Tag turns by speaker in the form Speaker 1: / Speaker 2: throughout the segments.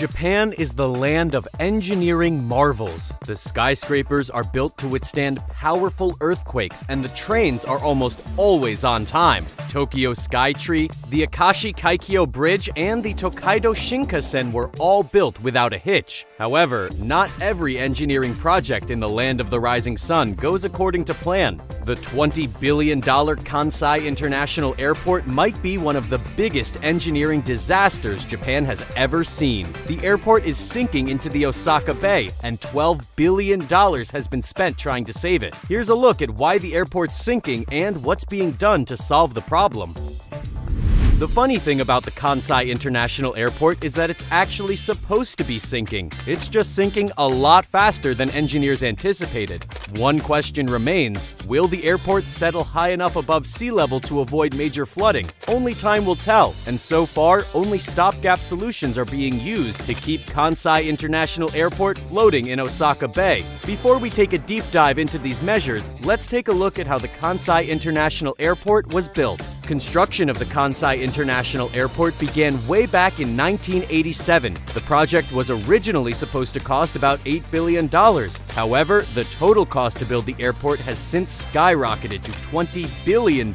Speaker 1: Japan is the land of engineering marvels. The skyscrapers are built to withstand powerful earthquakes, and the trains are almost always on time. Tokyo Skytree, the Akashi Kaikyo Bridge, and the Tokaido Shinkansen were all built without a hitch. However, not every engineering project in the land of the rising sun goes according to plan. The $20 billion Kansai International Airport might be one of the biggest engineering disasters Japan has ever seen. The airport is sinking into the Osaka Bay, and $12 billion has been spent trying to save it. Here's a look at why the airport's sinking and what's being done to solve the problem. The funny thing about the Kansai International Airport is that it's actually supposed to be sinking. It's just sinking a lot faster than engineers anticipated. One question remains: will the airport settle high enough above sea level to avoid major flooding? Only time will tell, and so far, only stopgap solutions are being used to keep Kansai International Airport floating in Osaka Bay. Before we take a deep dive into these measures, let's take a look at how the Kansai International Airport was built. Construction of the Kansai International Airport began way back in 1987. The project was originally supposed to cost about $8 billion. However, the total cost to build the airport has since skyrocketed to $20 billion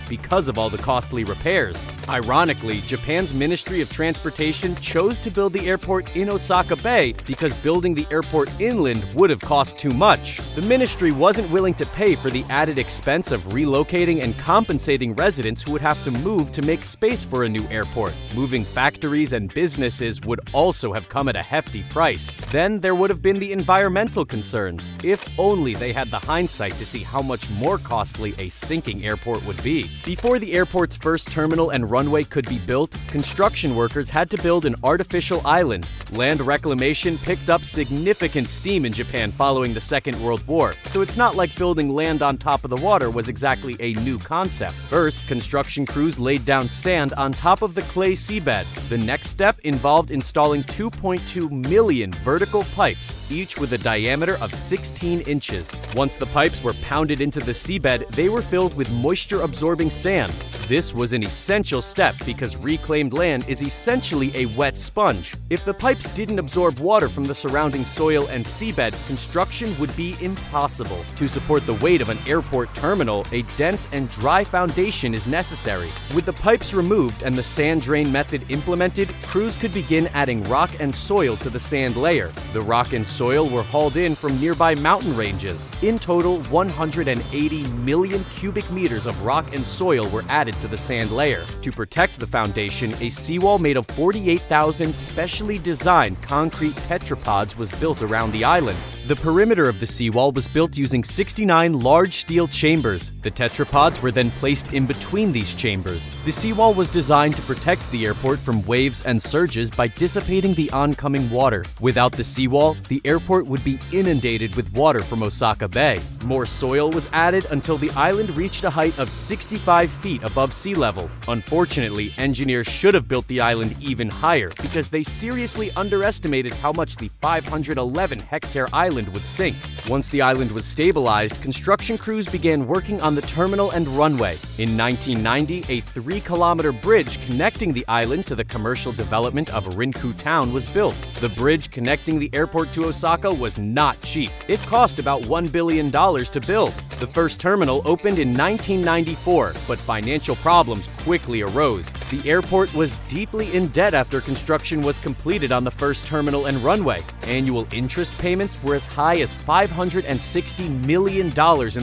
Speaker 1: because of all the costly repairs. Ironically, Japan's Ministry of Transportation chose to build the airport in Osaka Bay because building the airport inland would have cost too much. The ministry wasn't willing to pay for the added expense of relocating and compensating residents who would have to move to make space for a new airport. Moving factories and businesses would also have come at a hefty price. Then there would have been the environmental concerns. If only they had the hindsight to see how much more costly a sinking airport would be. Before the airport's first terminal and runway could be built, construction workers had to build an artificial island. Land reclamation picked up significant steam in Japan following the Second World War, so it's not like building land on top of the water was exactly a new concept. First, construction crews laid down sand on top of the clay seabed. The next step involved installing 2.2 million vertical pipes, each with a diameter of 16 inches. Once the pipes were pounded into the seabed, they were filled with moisture-absorbing sand. This was an essential step because reclaimed land is essentially a wet sponge. If the pipes didn't absorb water from the surrounding soil and seabed, construction would be impossible. To support the weight of an airport terminal, a dense and dry foundation is necessary. With the pipes removed and the sand drain method implemented, crews could begin adding rock and soil to the sand layer. The rock and soil were hauled in from nearby mountain ranges. In total, 180 million cubic meters of rock and soil were added to the sand layer. To protect the foundation, a seawall made of 48,000 specially designed concrete tetrapods was built around the island. The perimeter of the seawall was built using 69 large steel chambers. The tetrapods were then placed in between these chambers. The seawall was designed to protect the airport from waves and surges by dissipating the oncoming water. Without the seawall, the airport would be inundated with water from Osaka Bay. More soil was added until the island reached a height of 65 feet above sea level. Unfortunately, engineers should have built the island even higher because they seriously underestimated how much the 511-hectare island would sink. Once the island was stabilized, construction crews began working on the terminal and runway. In 1990, a 3-kilometer bridge connecting the island to the commercial development of Rinku Town was built. The bridge connecting the airport to Osaka was not cheap. It cost about $1 billion to build. The first terminal opened in 1994, but financial problems quickly arose. The airport was deeply in debt after construction was completed on the first terminal and runway. Annual interest payments were as high as $560 million in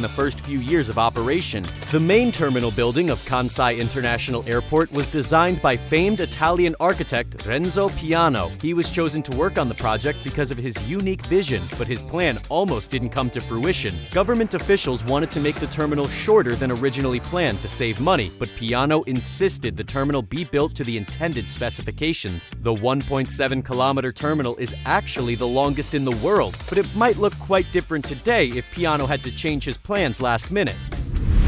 Speaker 1: the first few years of operation. The main terminal building of Kansai International Airport was designed by famed Italian architect Renzo Piano. He was chosen to work on the project because of his unique vision, but his plan almost didn't come to fruition. Government officials wanted to make the terminal shorter than originally planned to save money, but Piano insisted the terminal be built to the intended specifications. The 1.7-kilometer terminal is actually the longest in the world, but it might look quite different today if Piano had to change his plans last minute.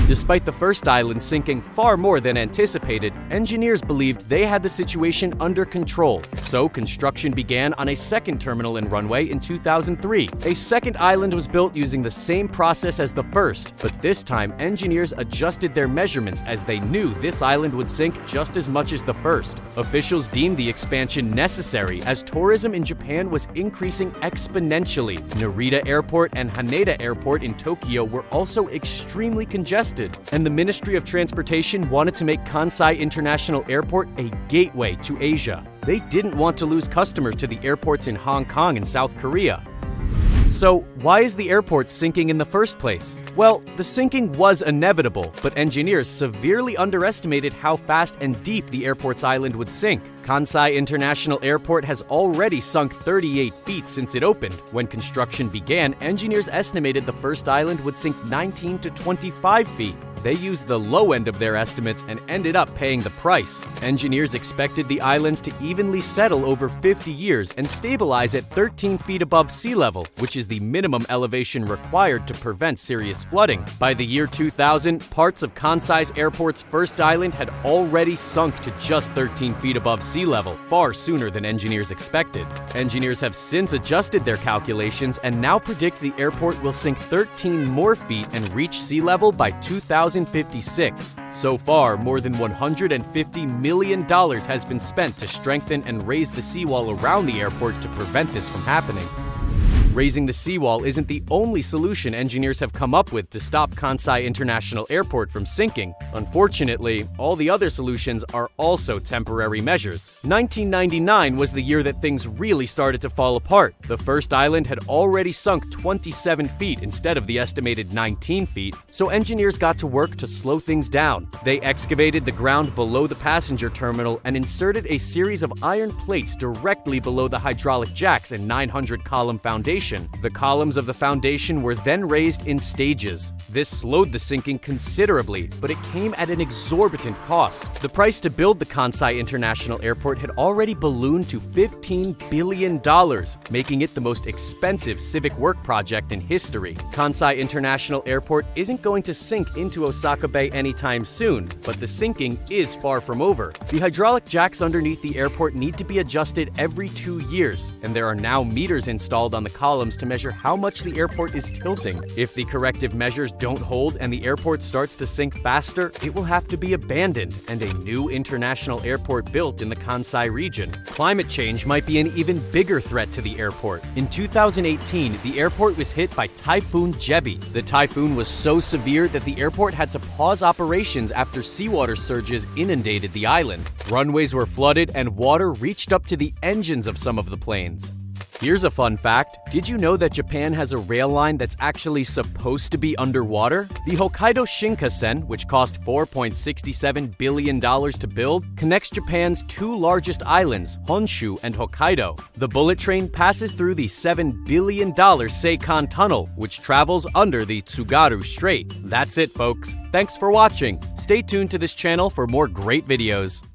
Speaker 1: Despite the first island sinking far more than anticipated, engineers believed they had the situation under control. So construction began on a second terminal and runway in 2003. A second island was built using the same process as the first, but this time engineers adjusted their measurements as they knew this island would sink just as much as the first. Officials deemed the expansion necessary as tourism in Japan was increasing exponentially. Narita Airport and Haneda Airport in Tokyo were also extremely congested, and the Ministry of Transportation wanted to make Kansai International Airport a gateway to Asia. They didn't want to lose customers to the airports in Hong Kong and South Korea. So, why is the airport sinking in the first place? Well, the sinking was inevitable, but engineers severely underestimated how fast and deep the airport's island would sink. Kansai International Airport has already sunk 38 feet since it opened. When construction began, engineers estimated the first island would sink 19 to 25 feet. They used the low end of their estimates and ended up paying the price. Engineers expected the islands to evenly settle over 50 years and stabilize at 13 feet above sea level, which is the minimum elevation required to prevent serious flooding. By the year 2000, parts of Kansai's airport's first island had already sunk to just 13 feet above sea level, far sooner than engineers expected. Engineers have since adjusted their calculations and now predict the airport will sink 13 more feet and reach sea level by 2056. So far, more than $150 million has been spent to strengthen and raise the seawall around the airport to prevent this from happening. Raising the seawall isn't the only solution engineers have come up with to stop Kansai International Airport from sinking. Unfortunately, all the other solutions are also temporary measures. 1999 was the year that things really started to fall apart. The first island had already sunk 27 feet instead of the estimated 19 feet, so engineers got to work to slow things down. They excavated the ground below the passenger terminal and inserted a series of iron plates directly below the hydraulic jacks and 900-column foundation. The columns of the foundation were then raised in stages. This slowed the sinking considerably, but it came at an exorbitant cost. The price to build the Kansai International Airport had already ballooned to $15 billion, making it the most expensive civic work project in history. Kansai International Airport isn't going to sink into Osaka Bay anytime soon, but the sinking is far from over. The hydraulic jacks underneath the airport need to be adjusted every 2 years, and there are now meters installed on the columns to measure how much the airport is tilting. If the corrective measures don't hold and the airport starts to sink faster, it will have to be abandoned and a new international airport built in the Kansai region. Climate change might be an even bigger threat to the airport. In 2018, the airport was hit by Typhoon Jebi. The typhoon was so severe that the airport had to pause operations after seawater surges inundated the island. Runways were flooded and water reached up to the engines of some of the planes. Here's a fun fact. Did you know that Japan has a rail line that's actually supposed to be underwater? The Hokkaido Shinkansen, which cost $4.67 billion to build, connects Japan's two largest islands, Honshu and Hokkaido. The bullet train passes through the $7 billion Seikan Tunnel, which travels under the Tsugaru Strait. That's it, folks. Thanks for watching. Stay tuned to this channel for more great videos.